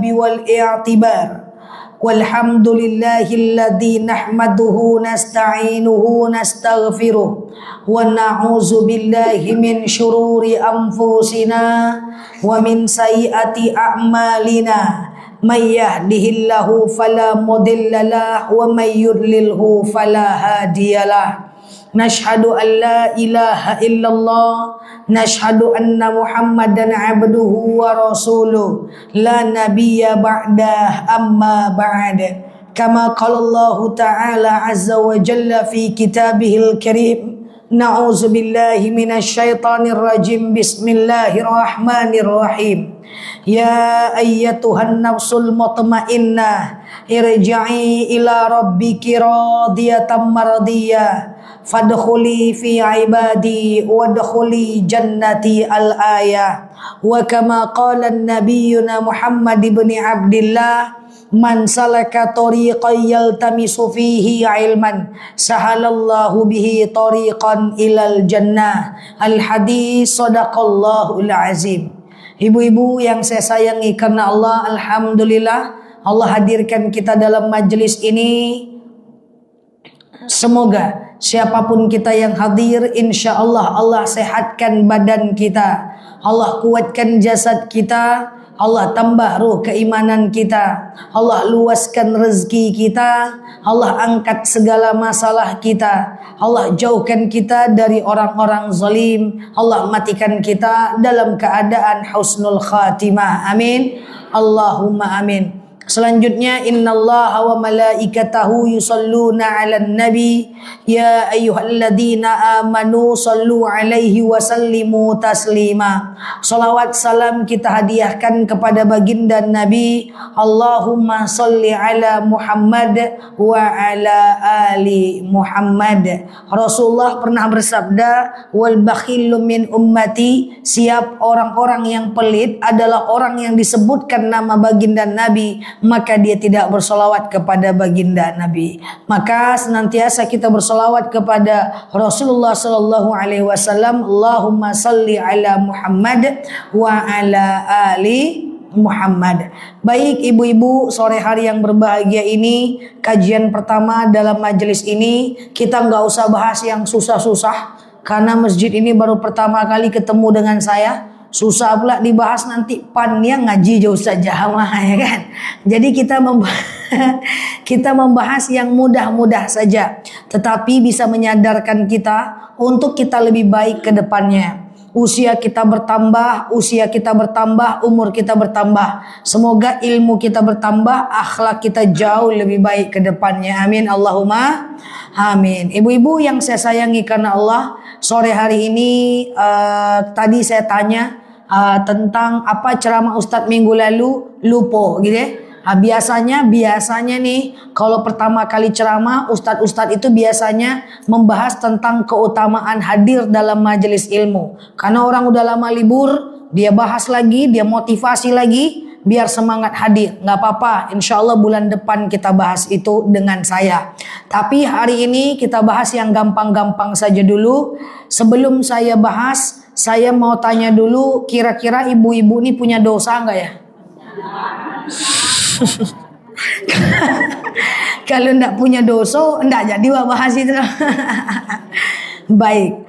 adzabi wal i'tibar. Walhamdulillahilladzi nahmaduhu nasta'inuhu nastaghfiruh wa na'udzu billahi min syururi anfusina wa min sayyiati a'malina. May yahdihillahu fala mudhillalah wa may yudlilhu fala hadiyalah. Nashhadu an la ilaha illallah, nashhadu anna Muhammadan abduhu wa rasuluh, la nabiyya ba'dah amma ba'd. Kama qala Allah ta'ala azza wa jalla fi kitabihil karim. Na'udzu billahi minasy syaithanir rajim. Bismillahirrahmanirrahim. Ya ayyatuhan nafsul mutmainnah, irji'i ila rabbiki radiyatan mardiyah, fadkhuli fi ibadi wadkhuli jannati al-ayah. Wa kama qala nabiyyuna Muhammad ibn Abdillah, man salaka tariqan yaltamisu fihi ilman sahalallahu bihi tariqan ilal jannah. Al-hadis sadaqallahul azim. Ibu-ibu yang saya sayangi karena Allah, alhamdulillah Allah hadirkan kita dalam majelis ini. Semoga siapapun kita yang hadir, insya Allah Allah sehatkan badan kita, Allah kuatkan jasad kita, Allah tambah ruh keimanan kita, Allah luaskan rezeki kita, Allah angkat segala masalah kita, Allah jauhkan kita dari orang-orang zalim, Allah matikan kita dalam keadaan husnul khatimah. Amin. Allahumma amin. Selanjutnya, innallaha wa malaikatahu yusalluna 'alan nabi ya ayyuhalladzina amanu sallu 'alaihi wa sallimu taslima. Salawat salam kita hadiahkan kepada baginda Nabi. Allahumma salli ala Muhammad wa ala ali Muhammad. Rasulullah pernah bersabda, wal bakhilu min ummati, siap orang-orang yang pelit adalah orang yang disebutkan nama baginda Nabi maka dia tidak bersolawat kepada baginda Nabi. Maka senantiasa kita bersolawat kepada Rasulullah sallallahu alaihi wasallam. Allahumma salli ala Muhammad wa ala ali Muhammad. Baik ibu-ibu, sore hari yang berbahagia ini, kajian pertama dalam majelis ini, kita nggak usah bahas yang susah-susah karena masjid ini baru pertama kali ketemu dengan saya. Susah pula dibahas nanti pannya ngaji jauh saja ya kan. Jadi kita membahas yang mudah-mudah saja, tetapi bisa menyadarkan kita untuk kita lebih baik ke depannya. Usia kita bertambah, umur kita bertambah. Semoga ilmu kita bertambah, akhlak kita jauh lebih baik ke depannya. Amin Allahumma amin. Ibu-ibu yang saya sayangi karena Allah, sore hari ini tadi saya tanya tentang apa ceramah Ustadz minggu lalu, lupa gitu ya. Biasanya nih kalau pertama kali ceramah ustadz itu biasanya membahas tentang keutamaan hadir dalam majelis ilmu. Karena orang udah lama libur, dia bahas lagi, dia motivasi lagi biar semangat hadir. Nggak apa-apa, insya Allah bulan depan kita bahas itu dengan saya. Tapi hari ini kita bahas yang gampang-gampang saja dulu. Sebelum saya bahas, saya mau tanya dulu, kira-kira ibu-ibu ini punya dosa nggak ya? Kalau ndak punya dosa, ndak jadi bahas itu. Baik,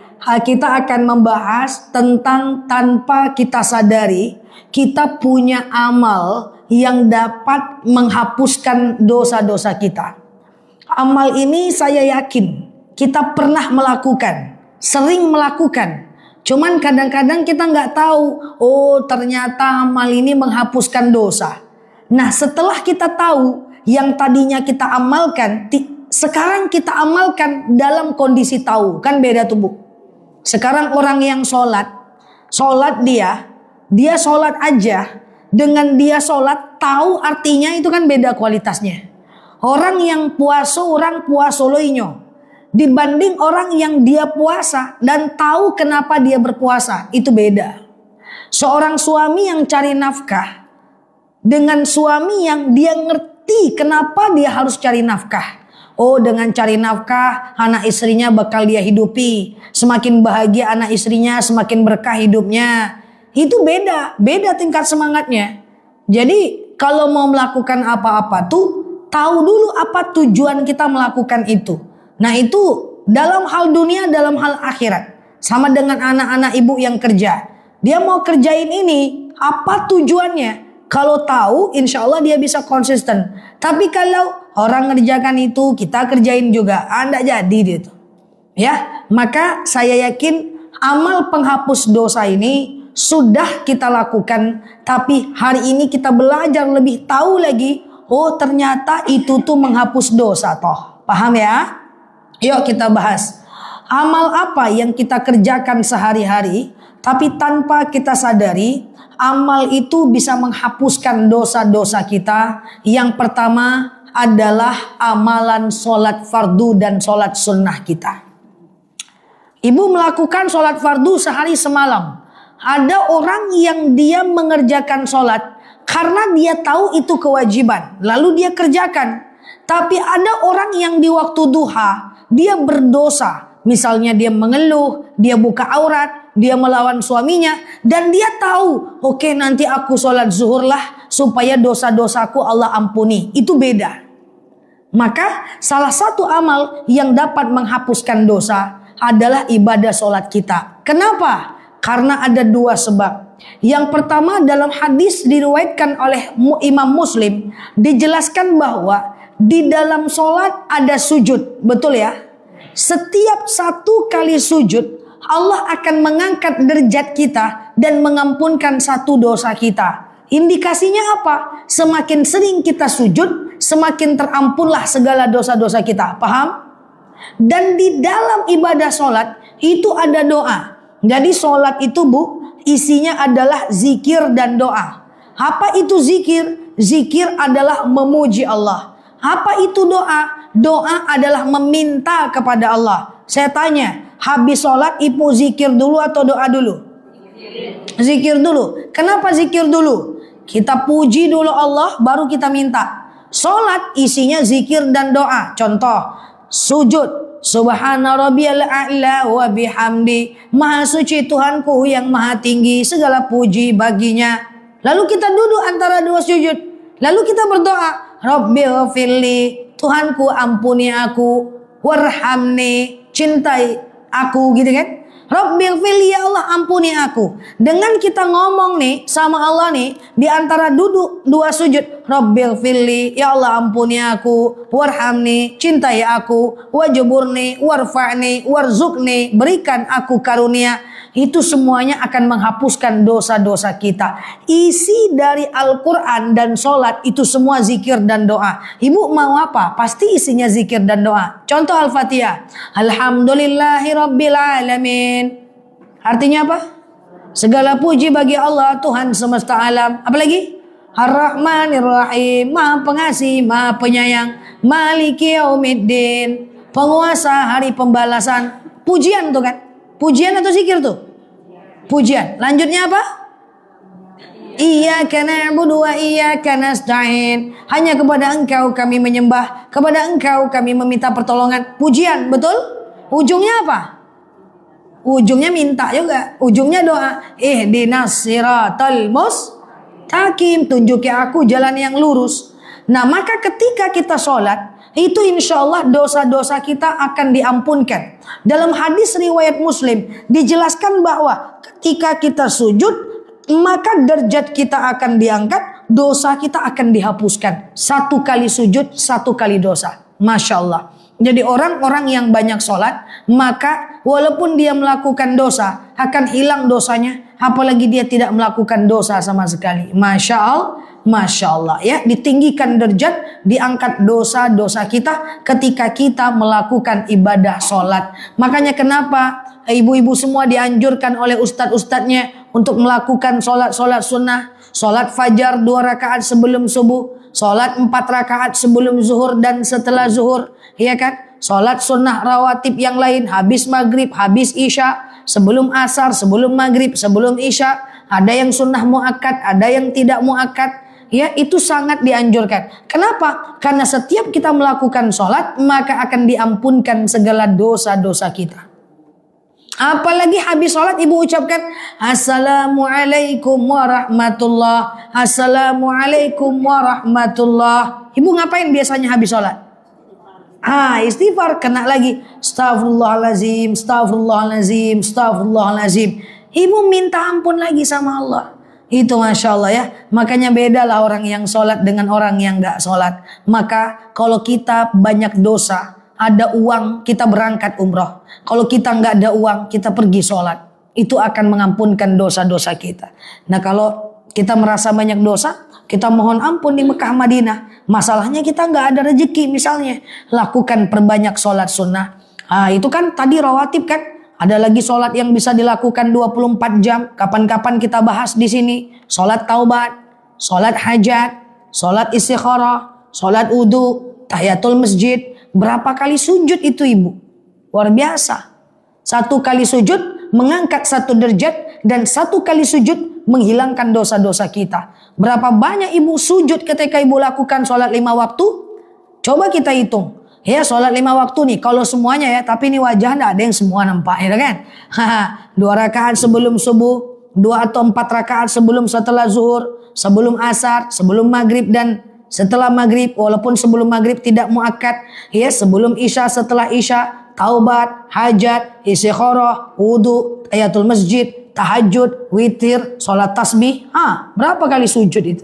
kita akan membahas tentang tanpa kita sadari, kita punya amal yang dapat menghapuskan dosa-dosa kita. Amal ini saya yakin kita pernah melakukan, sering melakukan. Cuman kadang-kadang kita nggak tahu, oh ternyata amal ini menghapuskan dosa. Nah setelah kita tahu yang tadinya kita amalkan, sekarang kita amalkan dalam kondisi tahu. Kan beda tuh Bu. Sekarang orang yang sholat dia sholat aja. Dengan dia sholat tahu artinya itu kan beda kualitasnya. Orang yang puasa, orang puasa loinyo. Dibanding orang yang dia puasa dan tahu kenapa dia berpuasa, itu beda. Seorang suami yang cari nafkah dengan suami yang dia ngerti kenapa dia harus cari nafkah. Oh, dengan cari nafkah anak istrinya bakal dia hidupi. Semakin bahagia anak istrinya, semakin berkah hidupnya. Itu beda tingkat semangatnya. Jadi kalau mau melakukan apa-apa tuh tahu dulu apa tujuan kita melakukan itu. Nah itu dalam hal dunia, dalam hal akhirat. Sama dengan anak-anak ibu yang kerja. Dia mau kerjain ini, apa tujuannya? Kalau tahu, insya Allah dia bisa konsisten. Tapi kalau orang ngerjakan itu, kita kerjain juga, Anda jadi gitu. Ya, maka saya yakin amal penghapus dosa ini sudah kita lakukan. Tapi hari ini kita belajar lebih tahu lagi. Oh ternyata itu tuh menghapus dosa toh. Paham ya? Yuk kita bahas. Amal apa yang kita kerjakan sehari-hari, tapi tanpa kita sadari, amal itu bisa menghapuskan dosa-dosa kita. Yang pertama adalah amalan sholat fardu dan sholat sunnah kita. Ibu melakukan sholat fardu sehari semalam. Ada orang yang dia mengerjakan sholat karena dia tahu itu kewajiban, lalu dia kerjakan. Tapi ada orang yang di waktu duha, dia berdosa. Misalnya dia mengeluh, dia buka aurat, dia melawan suaminya, dan dia tahu, oke, nanti aku sholat zuhur lah supaya dosa-dosaku Allah ampuni. Itu beda. Maka salah satu amal yang dapat menghapuskan dosa adalah ibadah sholat kita. Kenapa? Karena ada dua sebab. Yang pertama, dalam hadis diriwayatkan oleh Imam Muslim, dijelaskan bahwa di dalam sholat ada sujud. Betul ya? Setiap satu kali sujud, Allah akan mengangkat derajat kita dan mengampunkan satu dosa kita. Indikasinya apa? Semakin sering kita sujud, semakin terampunlah segala dosa-dosa kita. Paham? Dan di dalam ibadah sholat itu ada doa. Jadi sholat itu isinya adalah zikir dan doa. Apa itu zikir? Zikir adalah memuji Allah. Apa itu doa? Doa adalah meminta kepada Allah. Saya tanya, habis sholat ibu zikir dulu atau doa dulu? Zikir dulu. Kenapa zikir dulu? Kita puji dulu Allah, baru kita minta. Sholat isinya zikir dan doa. Contoh, sujud. Subhana rabbiyal a'la wa bihamdi. Maha suci Tuhanku yang maha tinggi, segala puji baginya. Lalu kita duduk antara dua sujud. Lalu kita berdoa, Rabbighfirli, Tuhanku ampuni aku, warhamni, cintai aku, gitu kan? Rabbighfirli, ya Allah ampuni aku. Dengan kita ngomong nih sama Allah nih, di antara duduk dua sujud, Rabbighfirli, ya Allah ampuni aku, warhamni, cintai aku, wajburni, warfa'ni, warzukni, berikan aku karunia. Itu semuanya akan menghapuskan dosa-dosa kita. Isi dari Al-Quran dan sholat itu semua zikir dan doa. Ibu mau apa? Pasti isinya zikir dan doa. Contoh Al-Fatihah. Alhamdulillahi Rabbil Alamin. Artinya apa? Segala puji bagi Allah Tuhan semesta alam. Apalagi? Ar-Rahmanir-Rahim. Maha pengasih, maha penyayang. Maliki yaumiddin. Penguasa hari pembalasan. Pujian tuh kan? Pujian atau zikir tuh? Pujian. Lanjutnya apa? Iyyaka na'budu wa iyyaka nasta'in. Hanya kepada Engkau kami menyembah, kepada Engkau kami meminta pertolongan. Pujian, betul? Ujungnya apa? Ujungnya minta juga. Ujungnya doa. Ihdinas siratal mustaqim. Tunjuki aku jalan yang lurus. Nah, maka ketika kita sholat, itu insya Allah dosa-dosa kita akan diampunkan. Dalam hadis riwayat Muslim dijelaskan bahwa ketika kita sujud, maka derajat kita akan diangkat, dosa kita akan dihapuskan. Satu kali sujud, satu kali dosa. Masya Allah. Jadi orang-orang yang banyak sholat, maka walaupun dia melakukan dosa, akan hilang dosanya. Apalagi dia tidak melakukan dosa sama sekali. Masya Allah. Masya Allah ya, ditinggikan derajat, diangkat dosa-dosa kita ketika kita melakukan ibadah sholat. Makanya kenapa ibu-ibu semua dianjurkan oleh ustadz-ustadznya untuk melakukan sholat-sholat sunnah. Sholat fajar 2 rakaat sebelum subuh, sholat 4 rakaat sebelum zuhur dan setelah zuhur, ya kan? Sholat sunnah rawatib yang lain, habis maghrib, habis isya, sebelum asar, sebelum maghrib, sebelum isya. Ada yang sunnah muakkad, ada yang tidak muakkad. Ya, itu sangat dianjurkan. Kenapa? Karena setiap kita melakukan sholat, maka akan diampunkan segala dosa-dosa kita. Apalagi habis sholat ibu ucapkan Assalamualaikum warahmatullah, Assalamualaikum warahmatullah. Ibu ngapain biasanya habis sholat? Istighfar. Kena lagi Astaghfirullahalazim, Astaghfirullahalazim, Astaghfirullahalazim. Ibu minta ampun lagi sama Allah. Itu Masya Allah ya. Makanya bedalah orang yang sholat dengan orang yang gak sholat. Maka kalau kita banyak dosa, ada uang, kita berangkat umroh. Kalau kita nggak ada uang, kita pergi sholat. Itu akan mengampunkan dosa-dosa kita. Nah kalau kita merasa banyak dosa, kita mohon ampun di Mekah Madinah. Masalahnya kita nggak ada rezeki misalnya. Lakukan perbanyak sholat sunnah. Itu kan tadi rawatib kan. Ada lagi sholat yang bisa dilakukan 24 jam. Kapan-kapan kita bahas di sini. Sholat taubat, sholat hajat, sholat istikharah, sholat wudu, tahiyatul masjid. Berapa kali sujud itu ibu? Luar biasa. 1 kali sujud mengangkat 1 derajat dan 1 kali sujud menghilangkan dosa-dosa kita. Berapa banyak ibu sujud ketika ibu lakukan sholat 5 waktu? Coba kita hitung. Ya sholat 5 waktu nih. Kalau semuanya ya. Tapi ini wajah enggak ada yang semua nampak ya kan? 2 rakaat sebelum subuh. 2 atau 4 rakaat sebelum setelah zuhur. Sebelum asar. Sebelum maghrib dan setelah maghrib, walaupun sebelum maghrib tidak muakkad, ya sebelum isya, setelah isya, taubat, hajat, istikharah, wudu, tahiyatul masjid, tahajud, witir, sholat tasbih. Berapa kali sujud itu?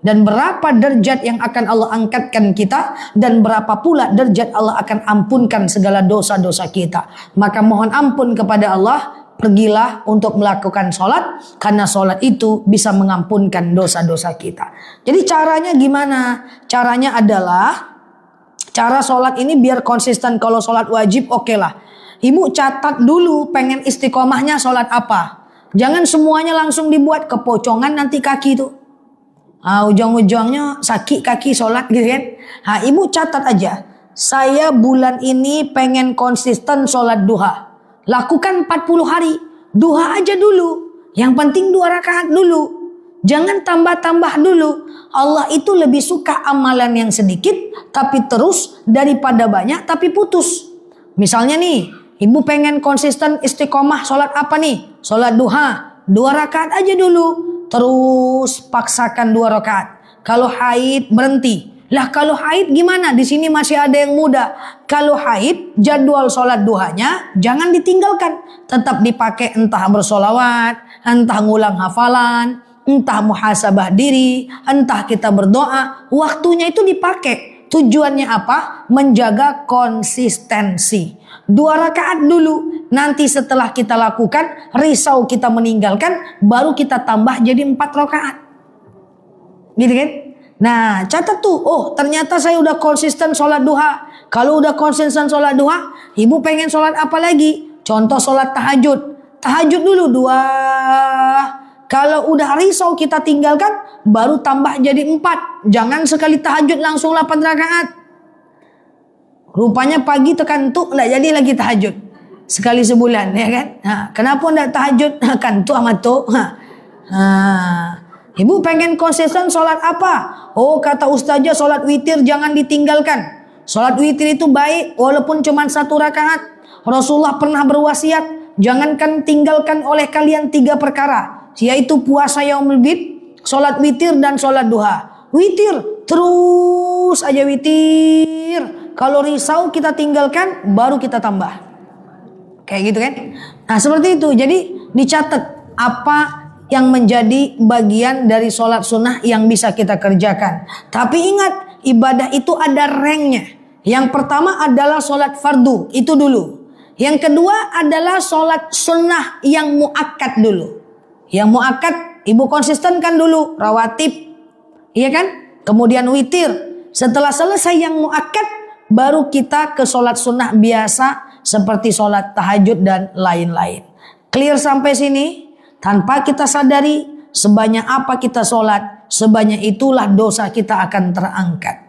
Dan berapa derajat yang akan Allah angkatkan kita, dan berapa pula derajat Allah akan ampunkan segala dosa-dosa kita. Maka mohon ampun kepada Allah. Pergilah untuk melakukan sholat, karena sholat itu bisa mengampunkan dosa-dosa kita. Jadi caranya gimana? Caranya adalah, cara sholat ini biar konsisten. Kalau sholat wajib oke lah. Ibu catat dulu pengen istiqomahnya sholat apa. Jangan semuanya langsung dibuat, kepocongan nanti kaki tuh. Ujung-ujungnya sakit kaki sholat gitu kan. Ibu catat aja. Saya bulan ini pengen konsisten sholat duha. Lakukan 40 hari. Duha aja dulu. Yang penting 2 rakaat dulu. Jangan tambah-tambah dulu. Allah itu lebih suka amalan yang sedikit tapi terus daripada banyak tapi putus. Misalnya nih, ibu pengen konsisten istiqomah sholat apa nih? Sholat duha. 2 rakaat aja dulu. Terus paksakan 2 rakaat. Kalau haid berhenti. Lah kalau haid gimana? Di sini masih ada yang muda. Kalau haid jadwal sholat duhanya jangan ditinggalkan. Tetap dipakai, entah bersolawat, entah ngulang hafalan, entah muhasabah diri, entah kita berdoa. Waktunya itu dipakai. Tujuannya apa? Menjaga konsistensi. 2 rakaat dulu. Nanti setelah kita lakukan, risau kita meninggalkan, baru kita tambah jadi 4 rakaat. Gitu kan? Nah, catat tuh. Oh, ternyata saya udah konsisten sholat duha. Kalau udah konsisten sholat duha, ibu pengen sholat apa lagi? Contoh sholat tahajud. Tahajud dulu 2. Kalau udah risau kita tinggalkan, baru tambah jadi 4. Jangan sekali tahajud langsung 8 rakaat. Rupanya pagi tekan tuh nggak jadi lagi tahajud. Sekali sebulan, ya kan? Kenapa nggak tahajud? Kantuk amat tuh. Ibu pengen konsisten sholat apa? Oh, kata ustazah sholat witir jangan ditinggalkan. Sholat witir itu baik walaupun cuma 1 rakaat. Rasulullah pernah berwasiat, jangankan tinggalkan oleh kalian 3 perkara, yaitu puasa yaumul bid, sholat witir dan sholat duha. Witir, terus aja witir. Kalau risau kita tinggalkan, baru kita tambah. Kayak gitu kan? Nah seperti itu. Jadi dicatat apa yang menjadi bagian dari sholat sunnah yang bisa kita kerjakan. Tapi ingat, ibadah itu ada ranknya. Yang pertama adalah sholat fardu, itu dulu. Yang kedua adalah sholat sunnah yang muakkad dulu. Yang muakkad, ibu konsistenkan dulu, rawatib, iya kan? Kemudian witir. Setelah selesai yang muakkad, baru kita ke sholat sunnah biasa, seperti sholat tahajud dan lain-lain. Clear sampai sini? Tanpa kita sadari, sebanyak apa kita sholat, sebanyak itulah dosa kita akan terangkat.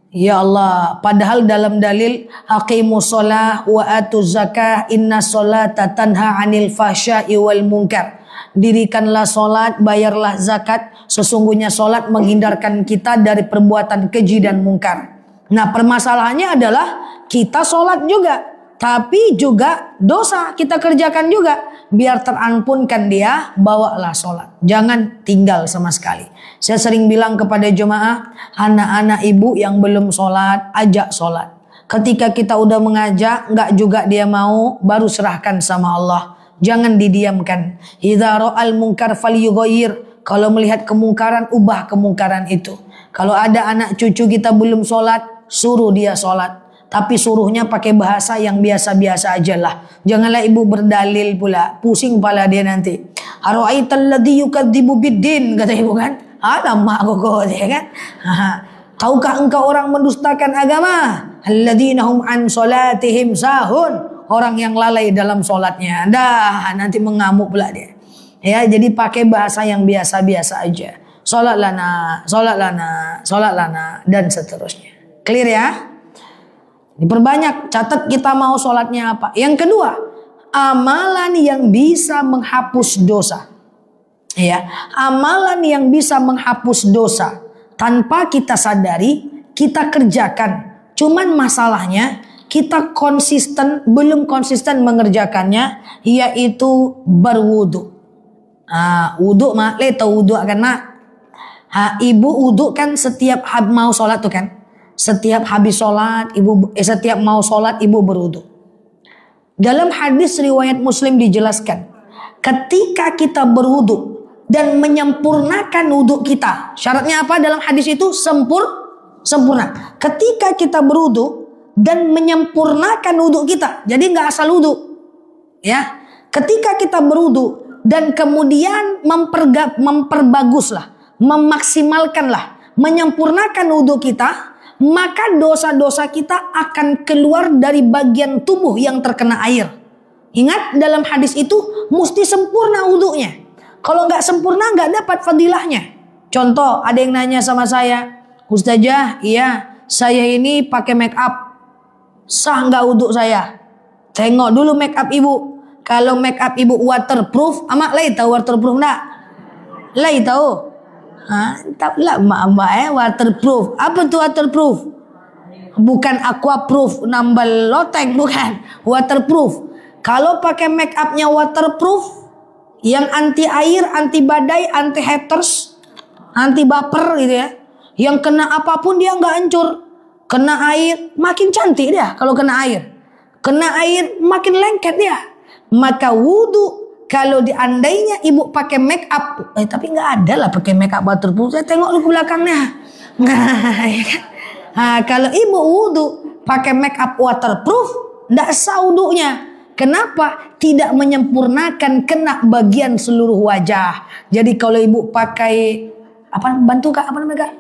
Ya Allah, padahal dalam dalil aqimus shalah wa atuz zakah inna sholata tanha 'anil fahsya'i wal munkar. Dirikanlah sholat, bayarlah zakat, sesungguhnya sholat menghindarkan kita dari perbuatan keji dan mungkar. Nah permasalahannya adalah kita sholat juga, tapi juga dosa kita kerjakan juga. Biar terampunkan dia, bawalah sholat. Jangan tinggal sama sekali. Saya sering bilang kepada jemaah, anak-anak ibu yang belum sholat, ajak sholat. Ketika kita udah mengajak, nggak juga dia mau, baru serahkan sama Allah. Jangan didiamkan. Idza ra'al munkar falyughayyir. Kalau melihat kemungkaran, ubah kemungkaran itu. Kalau ada anak cucu kita belum sholat, suruh dia sholat. Tapi suruhnya pakai bahasa yang biasa-biasa aja lah. Janganlah ibu berdalil pula. Pusing pala dia nanti. Ara'aital ladzi yukadzibu biddin, kata ibu kan. Ada mak kok dia kan. Tahukah engkau orang mendustakan agama? Alladzina hum an salatihim sahun. Orang yang lalai dalam sholatnya. Dah nanti mengamuk pula dia. Ya, jadi pakai bahasa yang biasa-biasa aja. Sholatlah nak, sholatlah nak, sholatlah nak, dan seterusnya. Clear ya? Diperbanyak, catat kita mau sholatnya apa. Yang kedua, amalan yang bisa menghapus dosa. Ya, amalan yang bisa menghapus dosa tanpa kita sadari, kita kerjakan. Cuman masalahnya kita belum konsisten mengerjakannya, yaitu berwudu. Wudu mak, tahu wudu kan mak? Ibu wudu kan setiap mau sholat tuh kan? Setiap habis sholat, setiap mau sholat ibu berwudu. Dalam hadis riwayat Muslim dijelaskan, ketika kita berwudu dan menyempurnakan wudu kita, syaratnya apa dalam hadis itu? Sempurna. Ketika kita berwudu dan menyempurnakan wudu kita, jadi nggak asal wudu, ya. Ketika kita berwudu dan kemudian memperbaguslah, memaksimalkanlah, menyempurnakan wudu kita, maka dosa-dosa kita akan keluar dari bagian tubuh yang terkena air. Ingat dalam hadis itu mesti sempurna wudunya. Kalau nggak sempurna nggak dapat fadilahnya. Contoh, ada yang nanya sama saya, Ustazah, iya saya ini pakai make up, sah nggak wudhu saya? Tengok dulu make up ibu. Kalau make up ibu waterproof, amak lay tahu waterproof nggak? Lay tahu? Tak lah mak waterproof. Apa tuh waterproof? Bukan aquaproof nambal loteng, bukan. Waterproof. Kalau pakai make upnya waterproof, yang anti air, anti badai, anti haters, anti baper gitu ya. Yang kena apapun dia nggak hancur. Kena air makin cantik dia kalau kena air. Kena air makin lengket dia. Maka wudu, kalau diandainya ibu pakai make up, tapi nggak ada lah pakai make up waterproof. Saya tengok lu ke belakangnya. Kalau ibu wudu pakai make up waterproof, nggak sah wudunya. Kenapa? Tidak menyempurnakan kena bagian seluruh wajah. Jadi kalau ibu pakai apa? Bantu kak, apa namanya kak?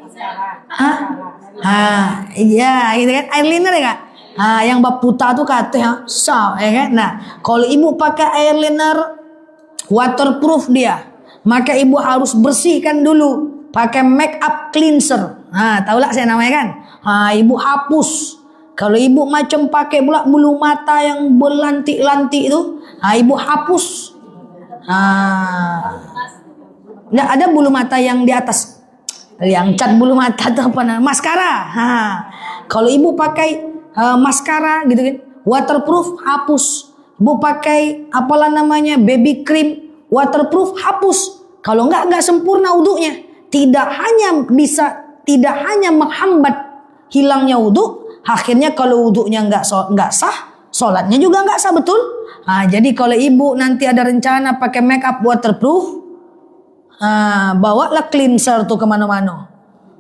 Iya, gitu kan? Eyeliner ya kak? Yang bab puta tuh katanya sah, ya kan? Nah, kalau ibu pakai eyeliner waterproof dia, maka ibu harus bersihkan dulu pakai make up cleanser. Tahu lah saya namanya kan? Ibu hapus. Kalau ibu macam pakai pula bulu mata yang berlantik-lantik itu, ibu hapus. Nggak ada bulu mata yang di atas, yang cat bulu mata itu apa namanya? Maskara. Kalau ibu pakai maskara gitu kan, waterproof, hapus. Ibu pakai apalah namanya baby cream, waterproof, hapus. Kalau nggak sempurna wudunya. Tidak hanya menghambat hilangnya wudu, akhirnya kalau wudunya nggak sah, sholatnya juga nggak sah, betul? Jadi kalau ibu nanti ada rencana pakai make up waterproof, bawalah cleanser tuh kemana-mana.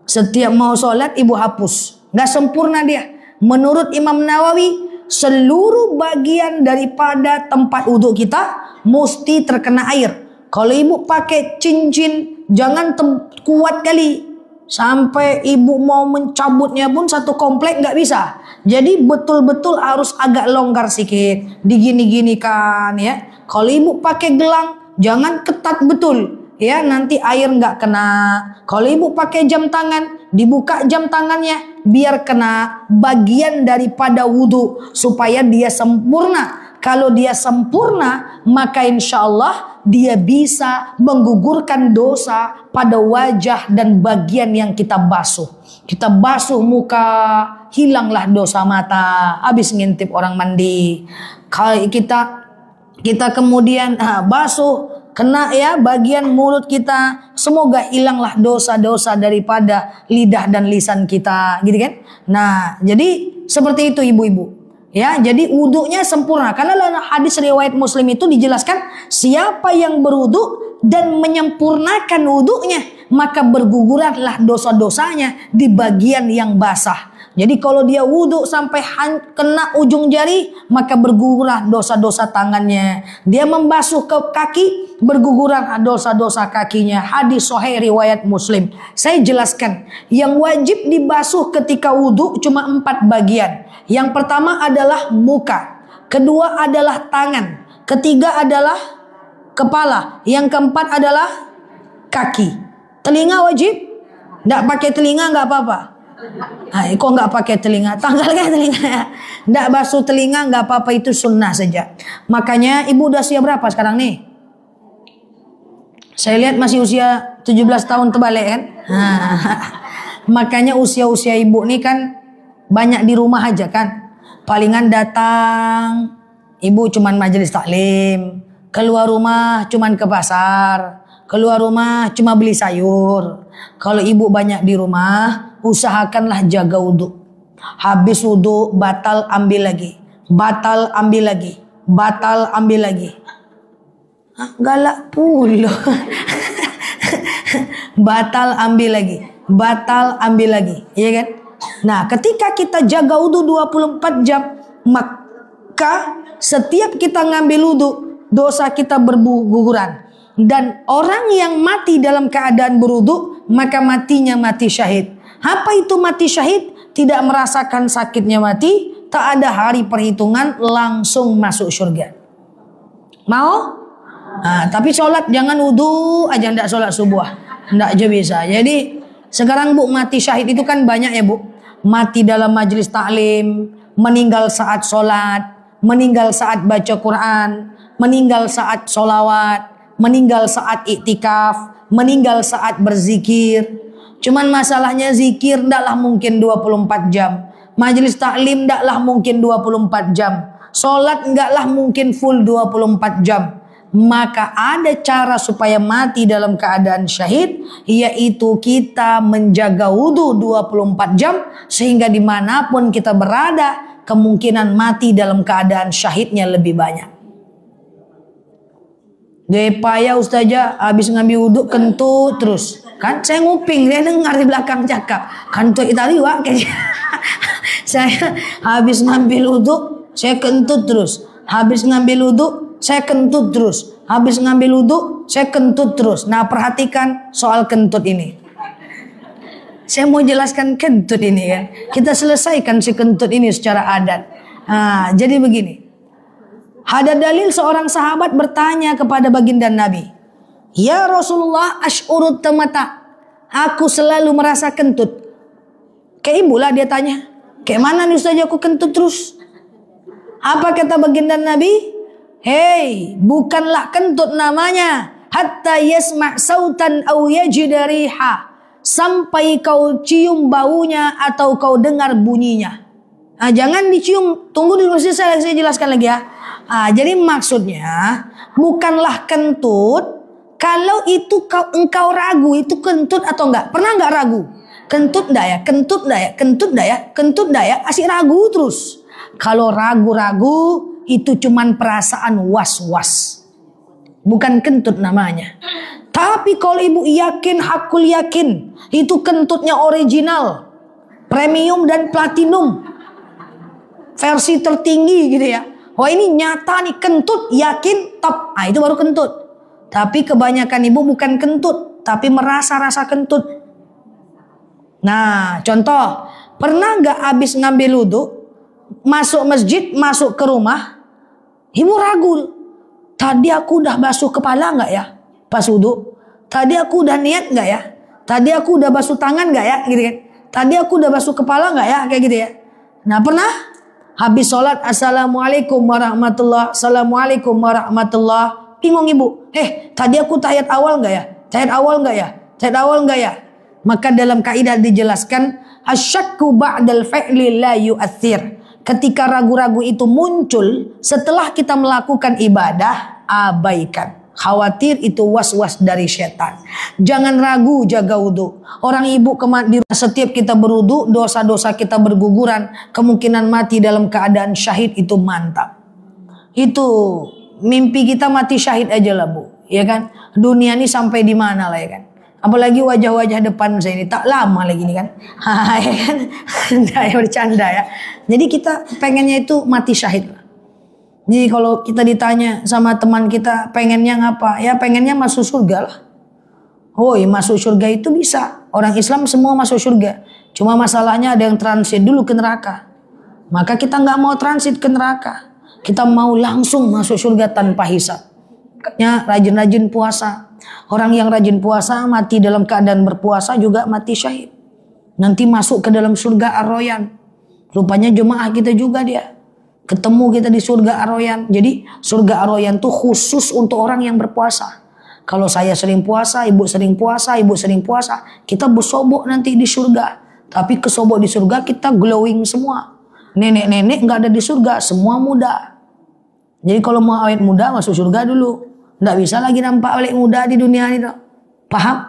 Setiap mau sholat ibu hapus. Nggak sempurna dia. Menurut Imam Nawawi, seluruh bagian daripada tempat wudhu kita mesti terkena air. Kalau ibu pakai cincin, jangan kuat kali. Sampai ibu mau mencabutnya pun satu komplek nggak bisa. Jadi betul-betul harus agak longgar sedikit. Digini-ginikan ya. Kalau ibu pakai gelang, jangan ketat betul. Ya, nanti air nggak kena. Kalau ibu pakai jam tangan, dibuka jam tangannya biar kena bagian daripada wudhu supaya dia sempurna. kalau dia sempurna, maka insya Allah dia bisa menggugurkan dosa pada wajah dan bagian yang kita basuh. Kita basuh muka, hilanglah dosa mata. Habis ngintip orang mandi. Kalau kita kemudian basuh, kena ya bagian mulut kita, semoga hilanglah dosa-dosa daripada lidah dan lisan kita, gitu kan? Nah, jadi seperti itu ibu-ibu. Ya, jadi wudhunya sempurna. Karena dalam hadis riwayat Muslim itu dijelaskan, siapa yang berwudhu dan menyempurnakan wudhunya, maka berguguranlah dosa-dosanya di bagian yang basah. Jadi kalau dia wudhu sampai kena ujung jari, maka bergugurlah dosa-dosa tangannya. Dia membasuh ke kaki, berguguran dosa-dosa kakinya. Hadis sahih riwayat Muslim. Saya jelaskan, yang wajib dibasuh ketika wudhu cuma 4 bagian. Yang pertama adalah muka, kedua adalah tangan, ketiga adalah kepala, yang keempat adalah kaki. Telinga wajib? Nggak pakai telinga nggak apa-apa. Kok nggak pakai telinga? Tanggalkan telinga. Nggak basuh telinga nggak apa-apa, itu sunnah saja. Makanya ibu udah usia berapa sekarang nih? Saya lihat masih usia 17 tahun terbalik kan? Makanya usia-usia ibu nih kan banyak di rumah aja kan. Palingan datang, ibu cuman majelis taklim. Keluar rumah cuman ke pasar. Keluar rumah cuma beli sayur. Kalau ibu banyak di rumah, usahakanlah jaga wudhu. Habis wudhu, batal ambil lagi. Batal ambil lagi. Batal ambil lagi. Galak pula. Batal ambil lagi. Batal ambil lagi. Iya kan? Nah, ketika kita jaga wudhu 24 jam, maka setiap kita ngambil wudhu, dosa kita berguguran. Dan orang yang mati dalam keadaan berwudhu, maka matinya mati syahid. Apa itu mati syahid? Tidak merasakan sakitnya mati, tak ada hari perhitungan, langsung masuk surga. Mau? Tapi sholat jangan wudhu aja, ndak sholat subuh, ndak aja bisa. Jadi sekarang bu, mati syahid itu kan banyak ya bu. Mati dalam majelis taklim, meninggal saat sholat, meninggal saat baca Quran, meninggal saat sholawat, meninggal saat iktikaf, meninggal saat berzikir. Cuman masalahnya zikir ndaklah mungkin 24 jam. Majelis taklim ndaklah mungkin 24 jam. Sholat enggaklah mungkin full 24 jam. Maka ada cara supaya mati dalam keadaan syahid, yaitu kita menjaga wudhu 24 jam, sehingga dimanapun kita berada, kemungkinan mati dalam keadaan syahidnya lebih banyak. Gaya payah ustazah, habis ngambil wudhu kentut terus. Kan saya nguping, saya dengar di belakang cakap, kentut Italiwa kayaknya. Saya habis ngambil wudhu, saya kentut terus. Habis ngambil wudhu, saya kentut terus. Habis ngambil wudhu, saya kentut terus. Nah, perhatikan soal kentut ini. Saya mau jelaskan kentut ini kan. Kita selesaikan si kentut ini secara adat. Jadi begini. Ada dalil seorang sahabat bertanya kepada baginda Nabi, "Ya Rasulullah, ash'urut tamata." Aku selalu merasa kentut. Kayak ibu lah dia tanya. Kayak mana nih Ustaz aku kentut terus? Apa kata baginda Nabi? Hei, bukanlah kentut namanya. Hatta yasma' sautan aw yajida riha. Sampai kau cium baunya atau kau dengar bunyinya. Jangan dicium. Tunggu dulu saya jelaskan lagi ya. Jadi maksudnya bukanlah kentut kalau itu engkau ragu itu kentut atau enggak. Pernah enggak ragu? Kentut enggak ya? Kentut enggak ya? Kentut enggak ya? Kentut enggak ya? Asik ragu terus. Kalau ragu-ragu itu cuman perasaan was-was. Bukan kentut namanya. Tapi kalau ibu yakin, hakul yakin, itu kentutnya original, premium dan platinum, versi tertinggi gitu ya. Oh ini nyata nih kentut, yakin, top. Itu baru kentut. Tapi kebanyakan ibu bukan kentut, tapi merasa-rasa kentut. Nah, contoh, pernah nggak habis ngambil wudhu, masuk masjid, masuk ke rumah, ibu ragu, tadi aku udah basuh kepala nggak ya pas wudhu? Tadi aku udah niat nggak ya? Tadi aku udah basuh tangan nggak ya? Gitu kan? Tadi aku udah basuh kepala nggak ya? Kayak gitu ya. Nah, pernah? Habis sholat, assalamualaikum warahmatullah, assalamualaikum warahmatullah. Bingung ibu, tadi aku tahiyat awal nggak ya? Tahiyat awal nggak ya? Tahiyat awal nggak ya? Maka dalam kaidah dijelaskan, asyakku ba'dal fi'li la yu'athir. Ketika ragu-ragu itu muncul setelah kita melakukan ibadah, abaikan. Khawatir itu was-was dari setan. Jangan ragu jaga wudu. Orang ibu setiap kita berwudu, dosa-dosa kita berguguran, kemungkinan mati dalam keadaan syahid itu mantap. Itu mimpi kita mati syahid aja lah bu, ya kan? Dunia ini sampai di mana lah ya kan? Apalagi wajah-wajah depan saya ini tak lama lagi nih kan, ya kan? Saya bercanda ya. Jadi kita pengennya itu mati syahid lah. Jadi kalau kita ditanya sama teman kita pengennya ngapa? Ya pengennya masuk surga lah. Oh iya, masuk surga itu bisa. Orang Islam semua masuk surga. Cuma masalahnya ada yang transit dulu ke neraka. Maka kita nggak mau transit ke neraka. Kita mau langsung masuk surga tanpa hisab. Makanya rajin-rajin puasa. Orang yang rajin puasa mati dalam keadaan berpuasa juga mati syahid. Nanti masuk ke dalam surga Ar-Royan. Rupanya jemaah kita juga dia. Ketemu kita di surga Ar-Royan. Jadi surga Ar-Royan itu khusus untuk orang yang berpuasa. Kalau saya sering puasa, ibu sering puasa, ibu sering puasa, kita bersobok nanti di surga. Tapi kesobok di surga kita glowing semua. Nenek-nenek nggak ada di surga, semua muda. Jadi kalau mau awet muda masuk surga dulu. Nggak bisa lagi nampak awet muda di dunia ini. Paham?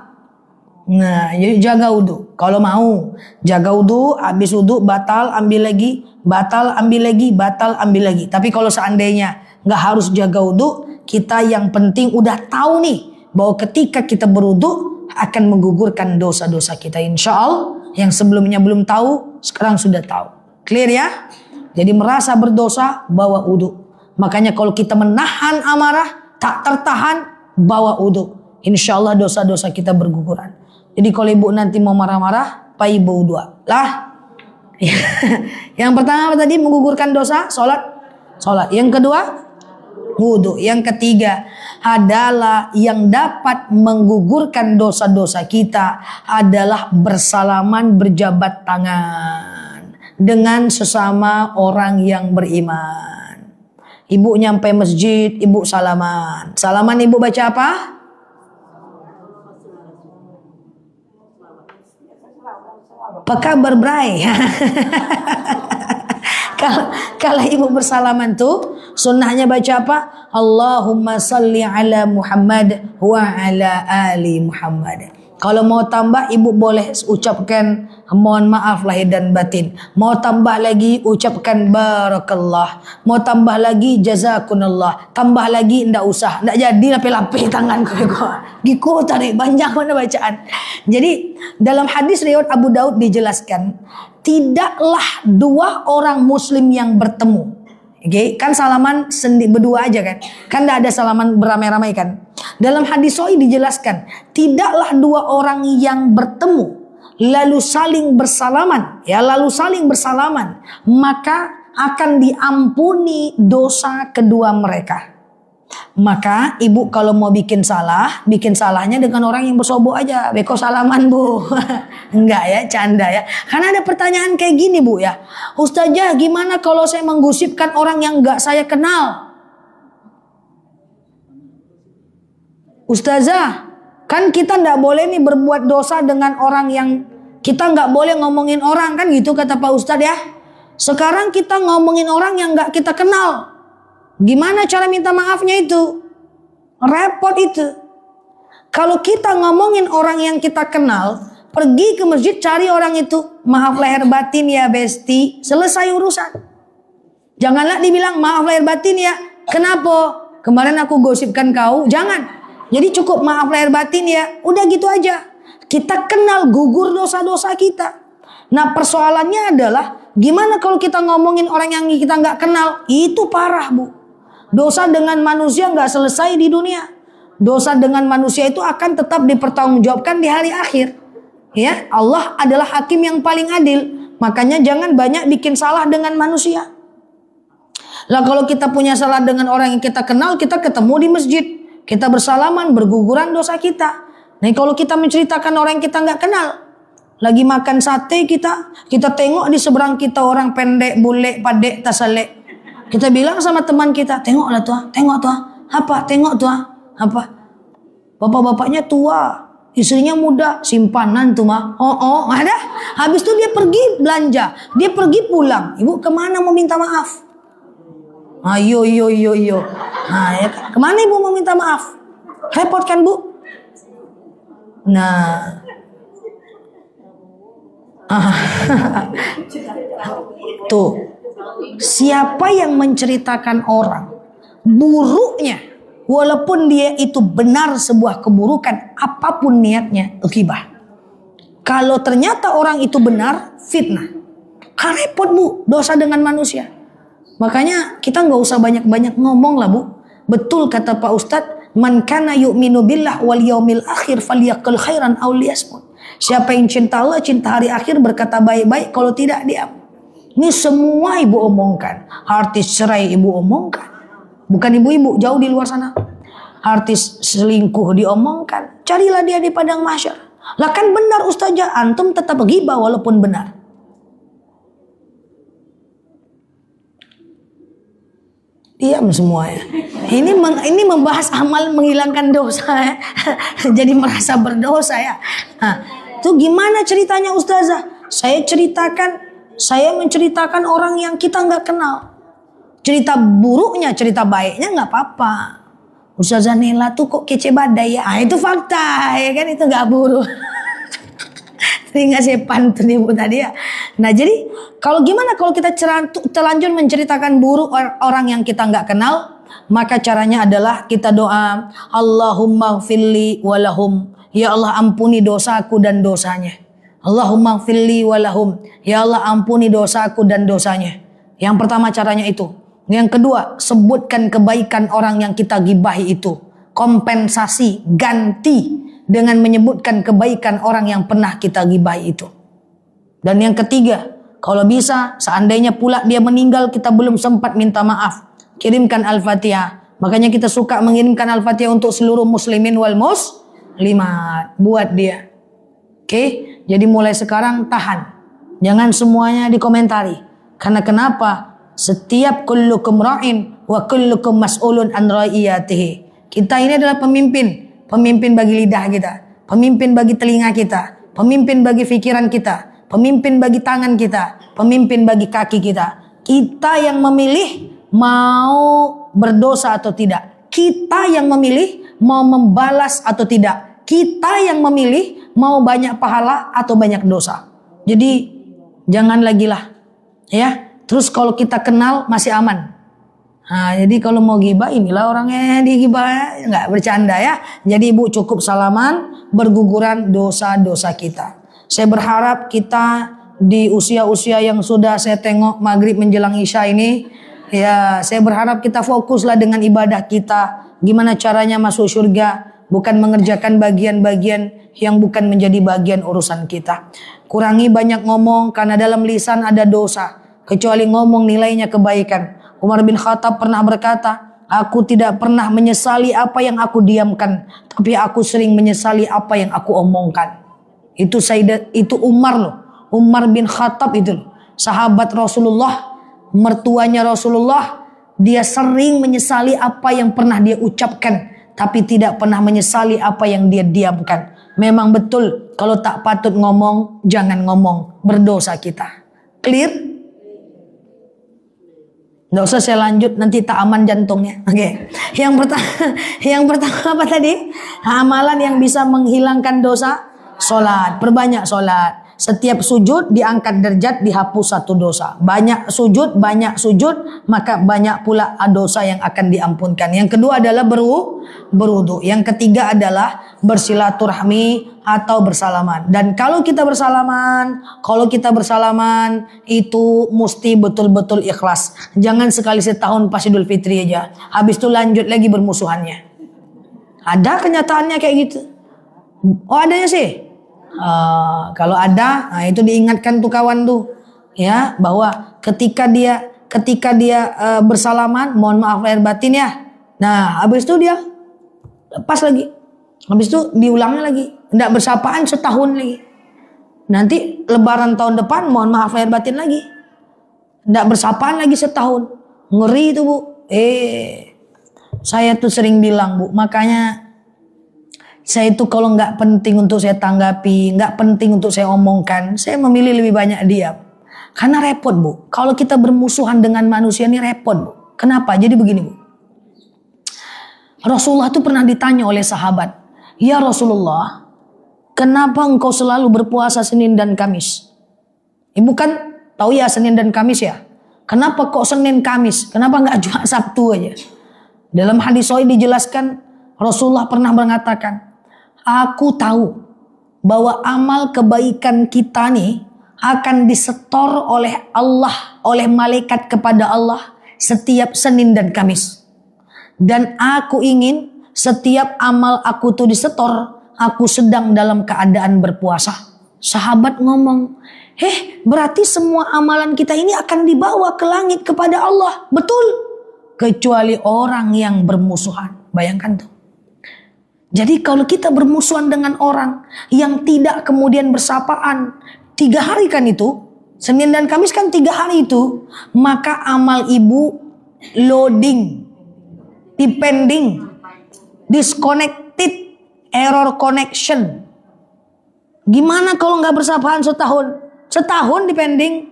Nah, jadi jaga wudu. Kalau mau jaga wudu, habis wudu batal ambil lagi, batal ambil lagi, batal ambil lagi. Tapi kalau seandainya nggak harus jaga wudu, kita yang penting udah tahu nih bahwa ketika kita berwudu akan menggugurkan dosa-dosa kita. Insya Allah yang sebelumnya belum tahu sekarang sudah tahu. Clear ya? Jadi merasa berdosa bawa wudu. Makanya kalau kita menahan amarah tak tertahan bawa wudu. Insya Allah dosa-dosa kita berguguran. Jadi kalau ibu nanti mau marah-marah, pak ibu dua lah. Yang pertama apa tadi? Menggugurkan dosa, sholat. Yang kedua, wudu. Yang ketiga adalah yang dapat menggugurkan dosa-dosa kita adalah bersalaman, berjabat tangan dengan sesama orang yang beriman. Ibu nyampe masjid, ibu salaman. Salaman ibu baca apa? Peka berbrai. Kalau ibu bersalaman tuh sunnahnya baca apa? Allahumma salli ala Muhammad wa ala ali Muhammad. Kalau mau tambah ibu boleh ucapkan mohon maaf lahir dan batin. Mau tambah lagi ucapkan barakallah. Mau tambah lagi jazakunallah. Tambah lagi ndak usah. Ndak jadi lapis-lapis tangan kau. Giku tarik banyak mana bacaan. Jadi dalam hadis riwayat Abu Daud dijelaskan, tidaklah dua orang muslim yang bertemu. Okay? Kan salaman berdua aja kan. Kan tidak ada salaman beramai-ramai kan. Dalam hadis sahih dijelaskan, tidaklah dua orang yang bertemu lalu saling bersalaman, maka akan diampuni dosa kedua mereka. Maka ibu kalau mau bikin salahnya dengan orang yang bersobok aja. Beko salaman bu. Enggak ya, canda ya. Karena ada pertanyaan kayak gini bu ya. Ustazah gimana kalau saya menggosipkan orang yang enggak saya kenal? Ustazah, kan kita enggak boleh nih berbuat dosa dengan orang yang kita enggak boleh ngomongin orang kan gitu kata Pak Ustadz ya. Sekarang kita ngomongin orang yang enggak kita kenal. Gimana cara minta maafnya itu? Repot itu. Kalau kita ngomongin orang yang kita kenal, pergi ke masjid cari orang itu. Maaf lahir batin ya besti. Selesai urusan. Janganlah dibilang maaf lahir batin ya. Kenapa? Kemarin aku gosipkan kau. Jangan. Jadi cukup maaf lahir batin ya. Udah gitu aja. Kita kenal gugur dosa-dosa kita. Nah persoalannya adalah gimana kalau kita ngomongin orang yang kita nggak kenal? Itu parah bu. Dosa dengan manusia nggak selesai di dunia. Dosa dengan manusia itu akan tetap dipertanggungjawabkan di hari akhir. Ya, Allah adalah hakim yang paling adil. Makanya jangan banyak bikin salah dengan manusia. Lah kalau kita punya salah dengan orang yang kita kenal, kita ketemu di masjid, kita bersalaman, berguguran dosa kita. Nah kalau kita menceritakan orang yang kita nggak kenal, Lagi makan sate kita tengok di seberang kita orang pendek, bule, padek, tasalek. Kita bilang sama teman kita, tengoklah tuh, tengok tuh. Apa? Tengok tuh. Apa? Bapak-bapaknya tua, istrinya muda, simpanan tuh mah. Oh, ada. Habis itu dia pergi belanja, dia pergi pulang. Ibu kemana mau minta maaf? Ayo. Nah, ya, kemana ibu mau minta maaf? Repot kan bu? Nah, tuh, siapa yang menceritakan orang buruknya, walaupun dia itu benar sebuah keburukan, apapun niatnya, ghibah. Kalau ternyata orang itu benar, fitnah. Kan repot bu, dosa dengan manusia. Makanya kita nggak usah banyak-banyak ngomong lah bu. Betul kata Pak Ustadz, man kana yu'minu billah wal yaumil akhir falyaqul khairan aw liyasmut. Siapa yang cinta Allah, cinta hari akhir, berkata baik-baik, kalau tidak diam. Ini semua ibu omongkan. Artis cerai ibu omongkan. Bukan ibu-ibu, jauh di luar sana. Artis selingkuh diomongkan. Carilah dia di padang mahsyar. Lah kan benar ustazah, antum tetap ghibah walaupun benar. Diam semuanya. Ini membahas amal menghilangkan dosa ya. Jadi merasa berdosa ya. Nah, itu gimana ceritanya ustazah? Saya menceritakan orang yang kita nggak kenal. Cerita buruknya, cerita baiknya nggak apa-apa. Ustazah Nela tuh kok kece badai ya. Itu fakta ya kan, itu nggak buruk. Ini nggak saya pantun ibu tadi ya. Nah jadi gimana kalau kita terlanjur menceritakan buruk orang yang kita nggak kenal, maka caranya adalah kita doa, Allahumma gfirli walahum, ya Allah ampuni dosaku dan dosanya. Allahumma gfirli walahum, ya Allah ampuni dosaku dan dosanya. Yang pertama caranya itu. Yang kedua, sebutkan kebaikan orang yang kita gibahi itu. Kompensasi, ganti dengan menyebutkan kebaikan orang yang pernah kita gibahi itu. Dan yang ketiga, kalau bisa, seandainya pula dia meninggal kita belum sempat minta maaf, kirimkan Al-Fatihah. Makanya kita suka mengirimkan Al-Fatihah untuk seluruh muslimin wal muslimat, buat dia. Oke, jadi mulai sekarang tahan, jangan semuanya dikomentari. Karena kenapa? Setiap kullukum ra'in wa kullukum mas'ulun an ra'iyatihi. Kita ini adalah pemimpin. Pemimpin bagi lidah kita, pemimpin bagi telinga kita, pemimpin bagi pikiran kita, pemimpin bagi tangan kita, pemimpin bagi kaki kita. Kita yang memilih mau berdosa atau tidak. Kita yang memilih mau membalas atau tidak. Kita yang memilih mau banyak pahala atau banyak dosa. Jadi jangan lagi lah ya. Terus kalau kita kenal masih aman. Nah, jadi kalau mau gibah, inilah orangnya digibah, nggak bercanda ya. Jadi ibu cukup salaman, berguguran dosa-dosa kita. Saya berharap kita di usia-usia yang sudah saya tengok maghrib menjelang isya ini, ya saya berharap kita fokuslah dengan ibadah kita. Gimana caranya masuk surga, bukan mengerjakan bagian-bagian yang bukan menjadi bagian urusan kita. Kurangi banyak ngomong, karena dalam lisan ada dosa. Kecuali ngomong nilainya kebaikan. Umar bin Khattab pernah berkata, aku tidak pernah menyesali apa yang aku diamkan, tapi aku sering menyesali apa yang aku omongkan. Itu Umar loh. Umar bin Khattab itu loh. Sahabat Rasulullah, mertuanya Rasulullah, dia sering menyesali apa yang pernah dia ucapkan, tapi tidak pernah menyesali apa yang dia diamkan. Memang betul, kalau tak patut ngomong, jangan ngomong. Berdosa kita. Clear? Nggak usah saya lanjut, nanti tak aman jantungnya. Oke. Yang pertama apa tadi? Amalan yang bisa menghilangkan dosa, sholat. Perbanyak sholat. Setiap sujud diangkat derajat, dihapus satu dosa. Banyak sujud, maka banyak pula dosa yang akan diampunkan. Yang kedua adalah berwudu. Yang ketiga adalah bersilaturahmi atau bersalaman. Dan kalau kita bersalaman itu mesti betul-betul ikhlas. Jangan sekali setahun pas Idul Fitri aja, habis itu lanjut lagi bermusuhannya. Ada kenyataannya kayak gitu. Oh adanya sih. Kalau ada, nah itu diingatkan tuh kawan tuh, ya, bahwa ketika dia bersalaman, mohon maaf lahir batin ya. Nah, habis itu dia lepas lagi, habis itu diulangnya lagi, tidak bersapaan setahun lagi. Nanti lebaran tahun depan mohon maaf lahir batin lagi. Nggak bersapaan lagi setahun. Ngeri itu Bu. Saya tuh sering bilang Bu, makanya saya itu kalau nggak penting untuk saya tanggapi, nggak penting untuk saya omongkan, saya memilih lebih banyak diam. Karena repot Bu. Kalau kita bermusuhan dengan manusia ini repot Bu. Kenapa? Jadi begini Bu. Rasulullah itu pernah ditanya oleh sahabat, "Ya Rasulullah, kenapa engkau selalu berpuasa Senin dan Kamis?" Ibu kan tahu ya Senin dan Kamis ya. Kenapa kok Senin Kamis? Kenapa nggak Jumat Sabtu aja? Dalam hadis sahih dijelaskan Rasulullah pernah mengatakan, "Aku tahu bahwa amal kebaikan kita nih akan disetor oleh Allah, oleh malaikat kepada Allah setiap Senin dan Kamis. Dan aku ingin setiap amal aku tuh disetor, aku sedang dalam keadaan berpuasa." Sahabat ngomong, berarti semua amalan kita ini akan dibawa ke langit kepada Allah. Betul. Kecuali orang yang bermusuhan. Bayangkan tuh. Jadi kalau kita bermusuhan dengan orang yang tidak kemudian bersapaan 3 hari kan itu, Senin dan Kamis kan 3 hari itu, maka amal ibu loading, depending, disconnected, error connection. Gimana kalau nggak bersapaan setahun? Setahun depending.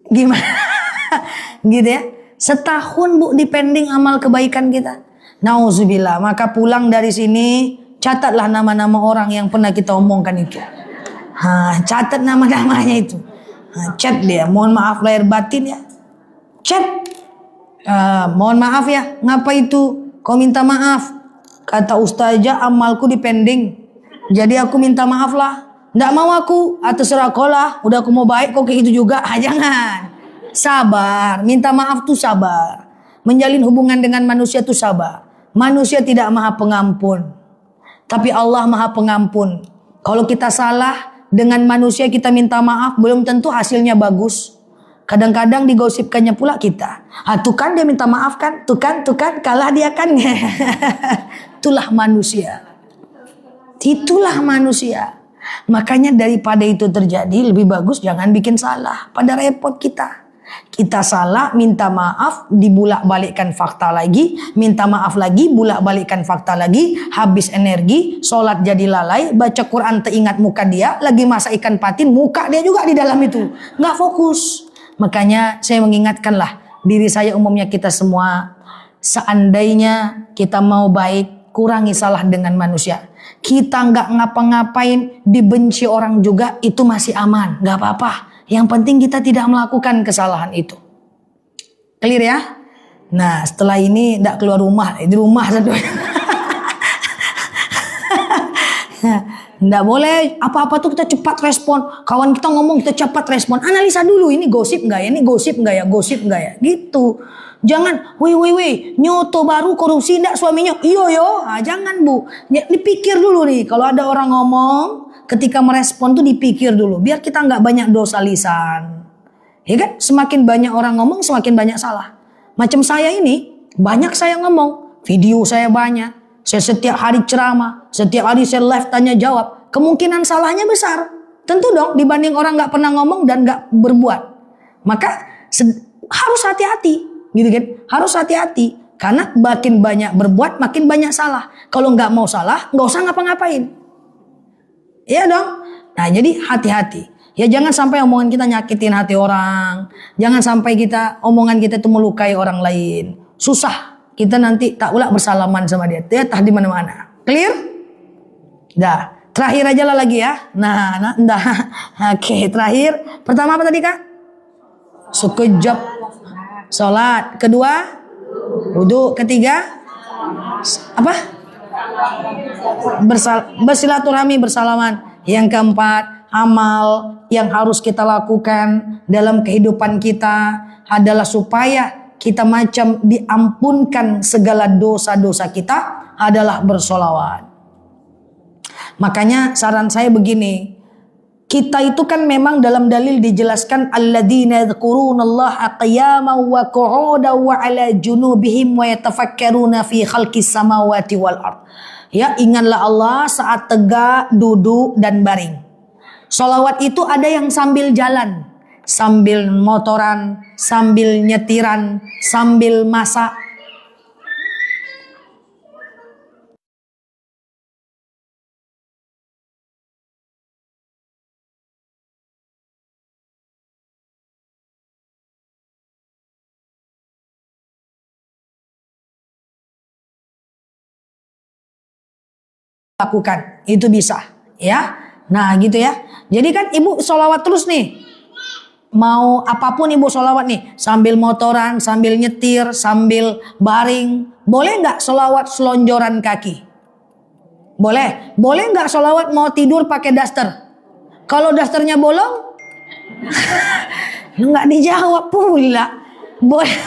Gimana? Gitu ya. Setahun Bu depending amal kebaikan kita. Nauzubillah. Maka pulang dari sini catatlah nama-nama orang yang pernah kita omongkan itu. Catat nama-namanya itu. Chat dia. Mohon maaf lahir batin ya. Chat. Mohon maaf ya. Ngapa itu? Kau minta maaf. Kata ustazah amalku depending. Jadi aku minta maaf lah. Nggak mau aku. Terserah kau lah. Udah aku mau baik kok kayak gitu juga. Jangan. Sabar. Minta maaf tuh sabar. Menjalin hubungan dengan manusia tuh sabar. Manusia tidak maha pengampun. Tapi Allah maha pengampun. Kalau kita salah dengan manusia kita minta maaf, belum tentu hasilnya bagus. Kadang-kadang digosipkannya pula kita. Tuh kan dia minta maaf kan? Tuh kan kalah dia kan. Itulah manusia. Itulah manusia. Makanya daripada itu terjadi lebih bagus jangan bikin salah. Pada repot kita. Kita salah, minta maaf, dibulak-balikkan fakta lagi, minta maaf lagi, bulak-balikkan fakta lagi, habis energi, sholat jadi lalai, baca Quran teringat muka dia, lagi masak ikan patin, muka dia juga di dalam itu, nggak fokus. Makanya saya mengingatkanlah diri saya, umumnya kita semua, seandainya kita mau baik, kurangi salah dengan manusia. Kita nggak ngapa-ngapain, dibenci orang juga, itu masih aman, nggak apa-apa. Yang penting kita tidak melakukan kesalahan itu. Clear ya? Nah setelah ini tidak keluar rumah. Di rumah saja. Tidak boleh apa-apa tuh kita cepat respon. Kawan kita ngomong kita cepat respon. Analisa dulu ini gosip nggak ya? Ini gosip nggak ya? Gosip nggak ya? Gitu. Jangan, nyoto baru korupsi enggak suaminya? Iyo. Jangan Bu. Dipikir dulu nih. Kalau ada orang ngomong, ketika merespon tuh dipikir dulu. Biar kita nggak banyak dosa lisan. Ya kan? Semakin banyak orang ngomong, semakin banyak salah. Macam saya ini, banyak saya ngomong. Video saya banyak. Saya setiap hari ceramah. Setiap hari saya live tanya jawab. Kemungkinan salahnya besar. Tentu dong dibanding orang nggak pernah ngomong dan nggak berbuat. Maka harus hati-hati. Gitu kan? Harus hati-hati. Karena makin banyak berbuat, makin banyak salah. Kalau nggak mau salah, nggak usah ngapa-ngapain. Iya dong. Nah jadi hati-hati. Ya jangan sampai omongan kita nyakitin hati orang. Jangan sampai omongan kita itu melukai orang lain. Susah. Kita nanti tak ulak bersalaman sama dia. Dia tak di mana-mana. Clear? Dah. Terakhir aja lah lagi ya. Nah. Oke, terakhir. Pertama apa tadi Kak? Sekejap. Sholat. Kedua? Wudu. Ketiga? Apa? Bersilaturahmi, bersalaman. Yang keempat, amal yang harus kita lakukan dalam kehidupan kita adalah supaya kita macam diampunkan segala dosa-dosa kita adalah bersolawat. Makanya saran saya begini, Kita itu kan memang dalam dalil dijelaskan alladzina yadhkurunallaha qiyaman wa qu'udan wa 'ala junubihim wa yatafakkaruna fi khalqis samawati wal ard. Ya, ingatlah Allah saat tegak, duduk dan baring. Sholawat itu ada yang sambil jalan, sambil motoran, sambil nyetiran, sambil masak. Lakukan, itu bisa, ya. Nah gitu ya. Jadi kan ibu sholawat terus nih, mau apapun ibu sholawat nih, sambil motoran, sambil nyetir, sambil baring. Boleh nggak sholawat selonjoran kaki? Boleh. Boleh nggak sholawat mau tidur pakai daster? Kalau dasternya bolong, nggak dijawab pula. Boleh.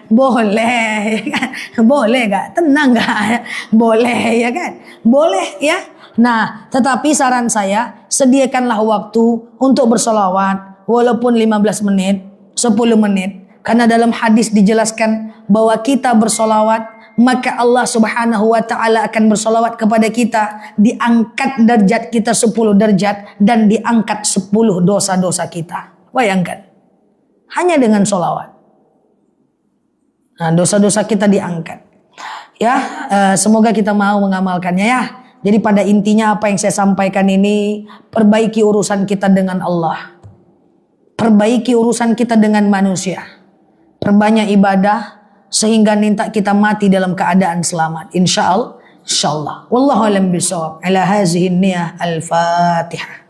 Boleh, boleh gak? Tenang gak? Boleh ya kan? Boleh ya. Nah, tetapi saran saya, sediakanlah waktu untuk bersolawat walaupun 15 menit, 10 menit. Karena dalam hadis dijelaskan bahwa kita bersolawat, maka Allah subhanahu wa ta'ala akan bersolawat kepada kita. Diangkat derajat kita 10 derajat dan diangkat 10 dosa-dosa kita. Bayangkan. Hanya dengan solawat. Nah, dosa-dosa kita diangkat. Ya, semoga kita mau mengamalkannya ya. Jadi pada intinya apa yang saya sampaikan ini, perbaiki urusan kita dengan Allah. Perbaiki urusan kita dengan manusia. Perbanyak ibadah sehingga minta kita mati dalam keadaan selamat. Insyaallah. Wallahu a'lam bishawab. Ala hazihi niyah al-Fatihah.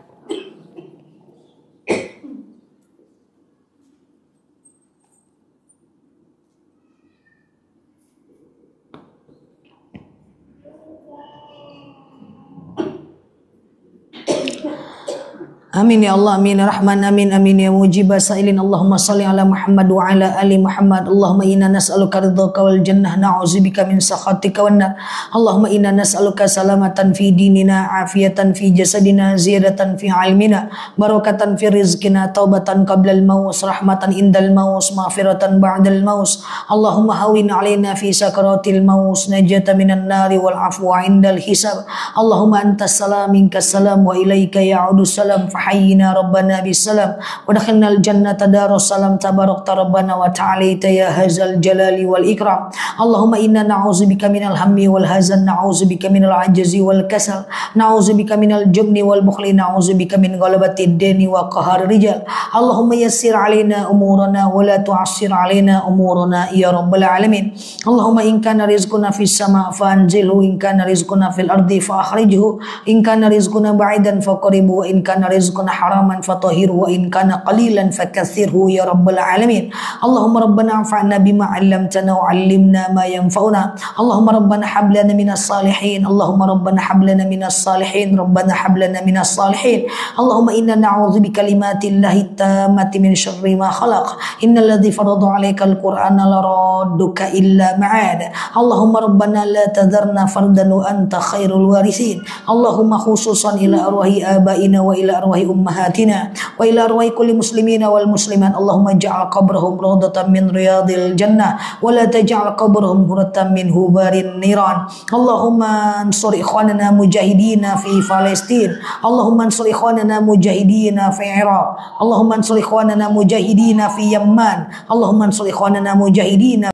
Amin ya Allah, amin ya Rahman, amin amin ya mujibah sa'ilin. Allahumma salli ala Muhammad wa ala ali Muhammad. Allahumma inna nas'aluka ridhaka wal jannah, na'udzubika min sakhatika wan nar. Allahumma inna nas'aluka salamatan fi dinina, afiatan fi jasadina, ziyadatan fi ilmina, barakatan fi rizqina, taubatan qablal maus, rahmatan indal maus, maghfiratan ba'dal maus. Allahumma hawin alaina fi sakaratil maus, najata minan nari wal afwa indal hisab. Allahumma antas salam minkas salam wa ilaika ya'udus salam. Hayyina rabbana bisalam wa dakhalnal jannata darussalam tabarakta rabbana wa ta'alaita ya hazal jalali wal ikram. Allahumma inna na'udzubika minal hammi wal hazan, na'udzubika minal ajzi wal kasal, na'udzubika minal jubni wal bukhli, na'udzubika min ghalabatid dini wa qahar rijal. Allahumma yassir alaina umurana wa la tu'assir alaina umurana ya rabbal alamin. Allahumma in kana rizquna fis sama' fa anzilhu, in kana rizquna fil ardi fa akhrijhu, in kana rizquna ba'idan fa qaribhu, wa in kana rizquna haraman fatahhirhu, wa in kana qalilan fakaththirhu ya rabbal alamin. Allahumma rabbana anfa'na bima 'allamtana wa 'allimna ma yanfa'una. Allahumma rabbana hab lana minas salihin. Allahumma rabbana hab lana minas salihin. Rabbana hab lana minas salihin. Allahumma inna na'udzu bikalimatillahi tammati min syarri ma khalaq. Innal ladzi farada 'alaikal qur'ana laradduka illa ma'ad. Allahumma rabbana la tadharna fardan wa anta khairul warithin. Allahumma khususan ila arwahi abaina wa ila arwahi ummahatina wa ila arwahi kulli muslimina wal muslimat. Allahumma ja'al qabrahum rawdatan min riyadil jannah wa la taj'al qabrahum huratan min hubarin niran. Allahumma ansur ikhwanana mujahidina fi Palestin. Allahumma ansur ikhwanana mujahidina fi Iraq. Allahumma ansur ikhwanana mujahidina fi Yaman. Allahumma ansur ikhwanana mujahidina